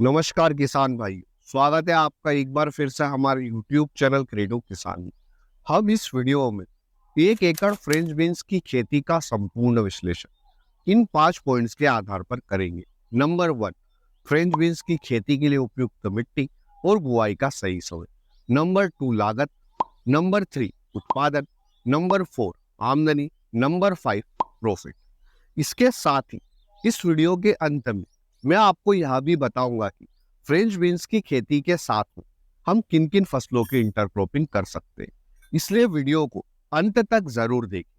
नमस्कार किसान भाई, स्वागत है आपका एक बार फिर से हमारे YouTube चैनल क्रेडो किसान में। हम इस वीडियो में 1 एकड़ फ्रेंच बीन्स की खेती का संपूर्ण विश्लेषण इन 5 पॉइंट्स के आधार पर करेंगे। नंबर 1, फ्रेंच बीन्स की खेती के लिए उपयुक्त मिट्टी और बुआई का सही समय। नंबर 2, लागत। नंबर 3, उत्पादन। नंबर 4, आमदनी। Number 5, profit. इसके साथ ही इस वीडियो के अंत में मैं आपको यह भी बताऊंगा कि फ्रेंच बीन्स की खेती के साथ में हम किन किन फसलों की इंटरक्रॉपिंग कर सकते हैं, इसलिए वीडियो को अंत तक जरूर देखें।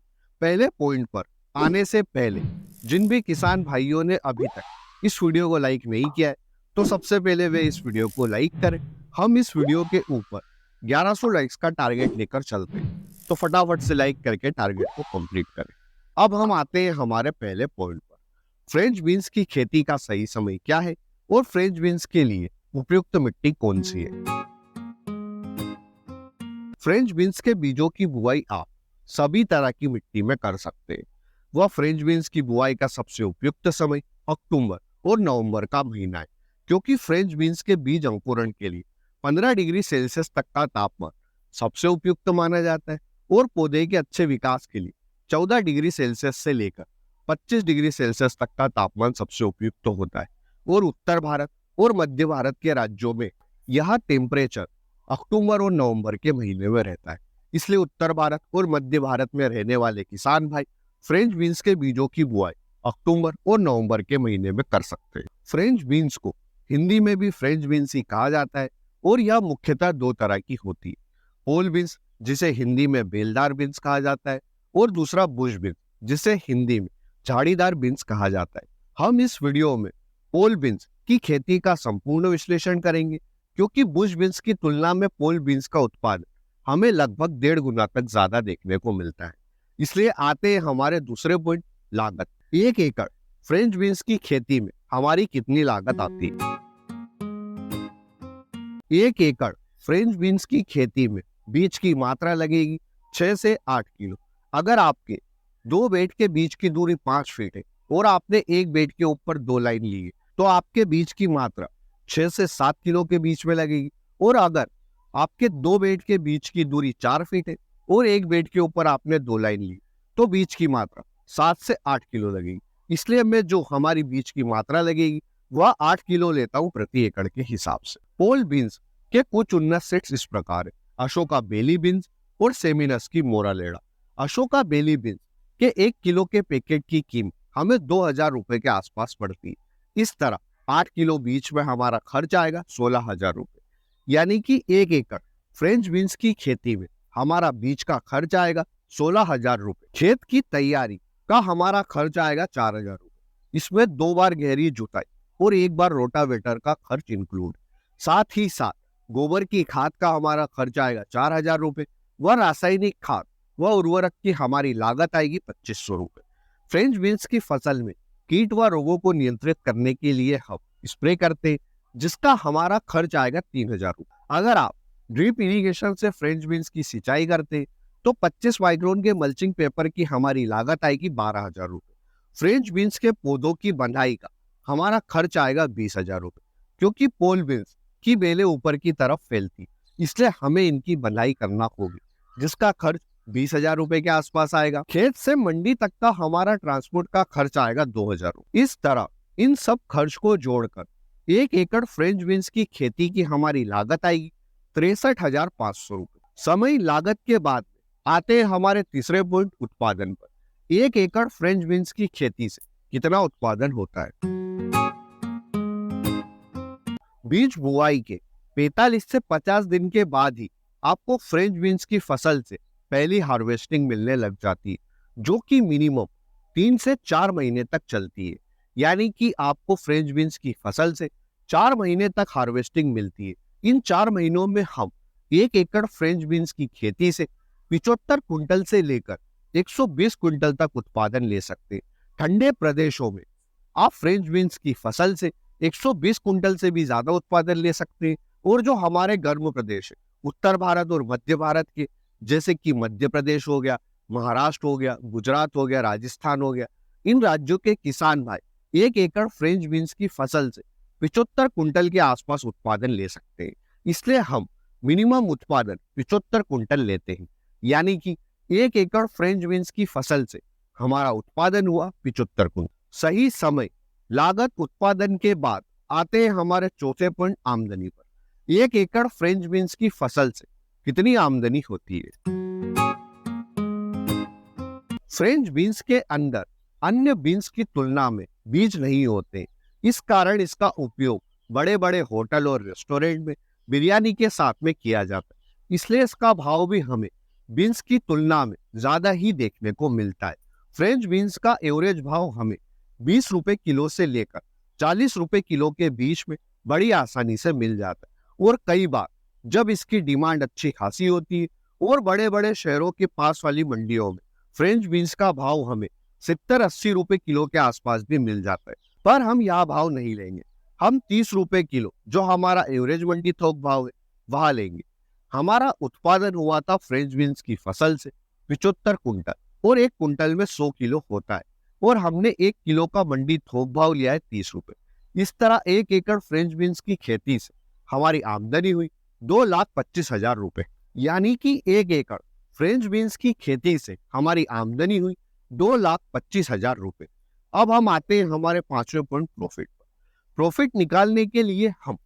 पहले पॉइंट पर आने से पहले जिन भी किसान भाइयों ने अभी तक इस वीडियो को लाइक नहीं किया है, तो सबसे पहले वे इस वीडियो को लाइक करें। हम इस वीडियो के ऊपर 1100 लाइक्स का टारगेट लेकर चलते हैं, तो फटाफट से लाइक करके टारगेट को कंप्लीट करें। अब हम आते हैं हमारे पहले पॉइंट पर। फ्रेंच बीन्स की खेती का सही समय क्या है और फ्रेंच बीन्स के लिए उपयुक्त मिट्टी कौन सी है। फ्रेंच बीन्स के बीजों की बुआई आप सभी तरह की मिट्टी में कर सकते हैं। वह फ्रेंच बीन्स की बुआई का सबसे उपयुक्त समय अक्टूबर और नवंबर का महीना है, क्योंकि फ्रेंच बीन्स के बीज अंकुरण के लिए 15 डिग्री सेल्सियस तक का तापमान सबसे उपयुक्त माना जाता है और पौधे के अच्छे विकास के लिए 14 डिग्री सेल्सियस से लेकर 25 डिग्री सेल्सियस तक का तापमान सबसे उपयुक्त होता है। और उत्तर भारत और मध्य भारत के राज्यों में यह टेम्परेचर अक्टूबर और नवंबर के महीने में रहता है। इसलिए उत्तर भारत और मध्य भारत में रहने वाले किसान भाई फ्रेंच बीन्स के बीजों की बुआई अक्टूबर और नवंबर के महीने में कर सकते हैं। फ्रेंच बीन्स को हिंदी में भी फ्रेंच बीन्स ही कहा जाता है और यह मुख्यतः 2 तरह की होती है। पोल बीन्स, जिसे हिंदी में बेलदार बीन्स कहा जाता है, और दूसरा बुश बीन्स, जिसे हिंदी में झाड़ीदार बीन्स कहा जाता है। हम इस वीडियो में पोल बीन्स की खेती का संपूर्ण विश्लेषण करेंगे, क्योंकि बुश बीन्स की तुलना में पोल बीन्स का उत्पादन हमें लगभग 1.5 गुना तक ज्यादा देखने को मिलता है। इसलिए आते हैं हमारे दूसरे पॉइंट, लागत। 1 एकड़ फ्रेंच बीन्स की खेती में हमारी कितनी लागत आती है। 1 एकड़ फ्रेंच बीन्स की खेती में बीज की मात्रा लगेगी 6 से 8 किलो। अगर आपके 2 बेड के बीज की दूरी 5 फीट है और आपने एक बेड के ऊपर 2 लाइन ली है, तो आपके बीज की मात्रा 6 से 7 किलो के बीच में लगेगी। और अगर आपके 2 बेड के बीच की दूरी 4 फीट है और एक बेड के ऊपर आपने 2 लाइन ली, तो बीज की मात्रा 7 से 8 किलो लगेगी। इसलिए मैं जो हमारी बीज की मात्रा लगेगी वह 8 किलो लेता हूं प्रति एकड़ के हिसाब से। पोल बीन्स के कुछ उन्नत सेट्स इस प्रकार है: अशोका बेली बीन्स और सेमिनस की मोरालेडा। अशोका बेली बीन्स के 1 किलो के पैकेट की कीमत हमें 2000 रुपए के आसपास पड़ती है। इस तरह 8 किलो बीज में हमारा खर्च आएगा 16,000 रुपए। यानी कि 1 एकड़ फ्रेंच बीन्स की खेती में हमारा बीज का खर्च आएगा 16,000 रुपए। खेत की तैयारी का हमारा खर्च आएगा 4,000 रुपए। इसमें 2 बार गहरी जुताई और 1 बार रोटावेटर का खर्च इंक्लूड। साथ ही साथ गोबर की खाद का हमारा खर्च आएगा 4,000 रुपए। व रासायनिक खाद व उर्वरक की हमारी लागत आएगी 2,500 रुपए। फ्रेंच बीन्स की फसल में कीट व रोगों को नियंत्रित करने के लिए हम स्प्रे करते हैं, जिसका हमारा खर्च आएगा 3,000 रुपए। अगर आप ड्रिप इरिगेशन से फ्रेंच बीन्स की सिंचाई करते हैं, तो 25 माइक्रोन के मल्चिंग पेपर की हमारी लागत आएगी 12,000 रुपए। फ्रेंच बीन्स के पौधों की बनाई का हमारा खर्च आएगा 20,000 रुपए, क्योंकि पोल बीन्स की बेलें ऊपर की तरफ फैलती, इसलिए हमें इनकी बनाई करना होगी, जिसका खर्च 20,000 रुपए के आसपास आएगा। खेत से मंडी तक का हमारा ट्रांसपोर्ट का खर्च आएगा 2,000 रुपए। इस तरह इन सब खर्च को जोड़कर 1 एकड़ फ्रेंच बीन्स की खेती की हमारी लागत आएगी 63,500 रुपए। समय लागत के बाद आते हैं हमारे तीसरे पॉइंट, उत्पादन पर। 1 एकड़ फ्रेंच बीन्स की खेती से कितना उत्पादन होता है। बीज बुआई के 45 से 50 दिन के बाद ही आपको फ्रेंच बीन्स की फसल से पहली हार्वेस्टिंग मिलने लग जाती है, जो कि मिनिमम 3 से 4 महीने तक चलती है। यानी कि आपको फ्रेंच बीन्स की फसल से 4 महीने तक हार्वेस्टिंग मिलती है। इन 4 महीनों में हम 1 एकड़ फ्रेंच बीन्स की खेती से 75 क्विंटल से लेकर 120 क्विंटल तक उत्पादन ले सकते हैं। ठंडे प्रदेशों में आप फ्रेंच बीन्स की फसल से 120 कुंटल से भी ज्यादा उत्पादन ले सकते हैं। और जो हमारे गर्म प्रदेश है, उत्तर भारत और मध्य भारत के, जैसे कि मध्य प्रदेश हो गया, महाराष्ट्र हो गया, गुजरात हो गया, राजस्थान हो गया, इन राज्यों के किसान भाई 1 एकड़ फ्रेंच बीन्स की फसल से 75 कुंटल के आसपास उत्पादन ले सकते हैं। इसलिए हम मिनिमम उत्पादन 75 कुंटल लेते हैं। यानी कि 1 एकड़ फ्रेंच बीन्स की फसल से हमारा उत्पादन हुआ 75 कुंटल। सही समय, लागत, उत्पादन के बाद आते हैं हमारे चौथे पॉइंट, आमदनी पर। 1 एकड़ फ्रेंच बीन्स की फसल से कितनी आमदनी होती है? फ्रेंच बीन्स के अंदर अन्य बीन्स की तुलना में बीज नहीं होते। इस कारण इसका उपयोग बड़े बड़े होटल और रेस्टोरेंट में बिरयानी के साथ में किया जाता है। इसलिए इसका भाव भी हमें बीन्स की तुलना में ज्यादा ही देखने को मिलता है। फ्रेंच बीन्स का एवरेज भाव हमें 20 रुपए किलो से लेकर 40 रुपए किलो के बीच में बड़ी आसानी से मिल जाता है। और कई बार जब इसकी डिमांड अच्छी खासी होती है और बड़े बड़े शहरों के पास वाली मंडियों में फ्रेंच बीन्स का भाव हमें 70-80 रुपए किलो के आसपास भी मिल जाता है। पर हम यह भाव नहीं लेंगे, हम 30 रुपए किलो जो हमारा एवरेज मंडी थोक भाव है वहां लेंगे। हमारा उत्पादन हुआ था फ्रेंच बीन्स की फसल से 75 कुंटल और 1 कुंटल में 100 किलो होता है और हमने 1 किलो का मंडी थोक भाव लिया है 30 रुपए। इस तरह 1 एकड़ फ्रेंच बीन्स की खेती से हमारी आमदनी हुई 2,25,000 रुपए। यानी कि 1 एकड़ फ्रेंच बीन्स की खेती से हमारी आमदनी हुई 2,25,000 रुपए। अब हम आते हैं हमारे 5वें पॉइंट, प्रॉफिट पर। प्रॉफिट निकालने के लिए हम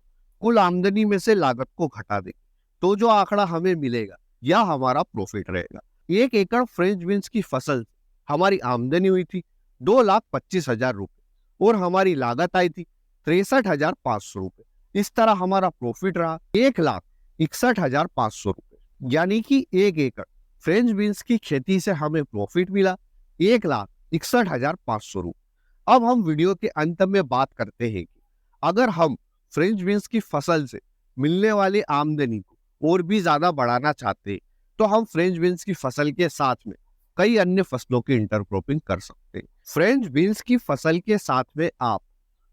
कुल आमदनी में से लागत को घटा देंगे तो जो आंकड़ा हमें मिलेगा यह हमारा प्रॉफिट रहेगा। 1 एकड़ फ्रेंच बीन्स की फसल से हमारी आमदनी हुई थी 2,25,000 रुपए और हमारी लागत आई थी 63,500 रुपए। इस तरह हमारा प्रॉफिट रहा 1,61,500 रुपए। यानी कि 1 एकड़ फ्रेंच बीन्स की खेती से हमें प्रॉफिट मिला 1,61,500 रुपए। अब हम वीडियो के अंत में बात करते हैं कि अगर हम फ्रेंच बीन्स की फसल से मिलने वाली आमदनी को और भी ज्यादा बढ़ाना चाहते हैं तो हम फ्रेंच बीन्स की फसल के साथ में कई अन्य फसलों की इंटरक्रॉपिंग कर सकते हैं। फ्रेंच बीन्स की फसल के साथ में आप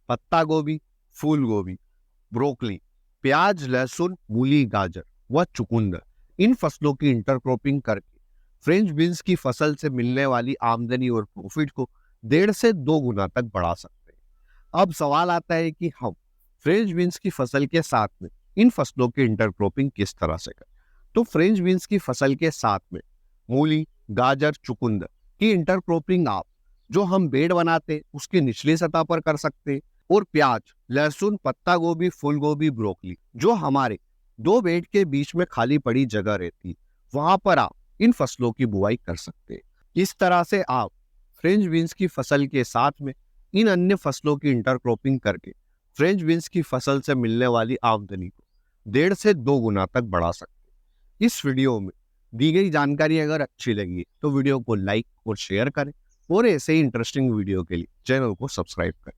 पत्ता गोभी, फूल गोभी, ब्रोकली, प्याज, लहसुन, मूली, गाजर व चुकंदर, इन फसलों की इंटरक्रॉपिंग करके फ्रेंच बीन्स की फसल से मिलने वाली आमदनी और प्रॉफिट को 1.5 से 2 गुना तक बढ़ा सकते हैं। अब सवाल आता है कि हम फ्रेंच बीन्स की फसल के साथ में इन फसलों की इंटरक्रॉपिंग किस तरह से करें। तो फ्रेंच बीन्स की फसल के साथ में मूली, गाजर, चुकंदर की इंटरक्रॉपिंग आप जो हम बेड बनाते हैं उसकी निचली सतह पर कर सकते हैं। और प्याज, लहसुन, पत्ता गोभी, फूल गोभी, ब्रोकली जो हमारे 2 बेड के बीच में खाली पड़ी जगह रहती है वहां पर आप इन फसलों की बुआई कर सकते हैं। इस तरह से आप फ्रेंच बीन्स की फसल के साथ में इन अन्य फसलों की इंटरक्रॉपिंग करके फ्रेंच बीन्स की फसल से मिलने वाली आमदनी को 1.5 से 2 गुना तक बढ़ा सकते हैं। इस वीडियो में दी गई जानकारी अगर अच्छी लगी तो वीडियो को लाइक और शेयर करें और ऐसे ही इंटरेस्टिंग वीडियो के लिए चैनल को सब्सक्राइब करें।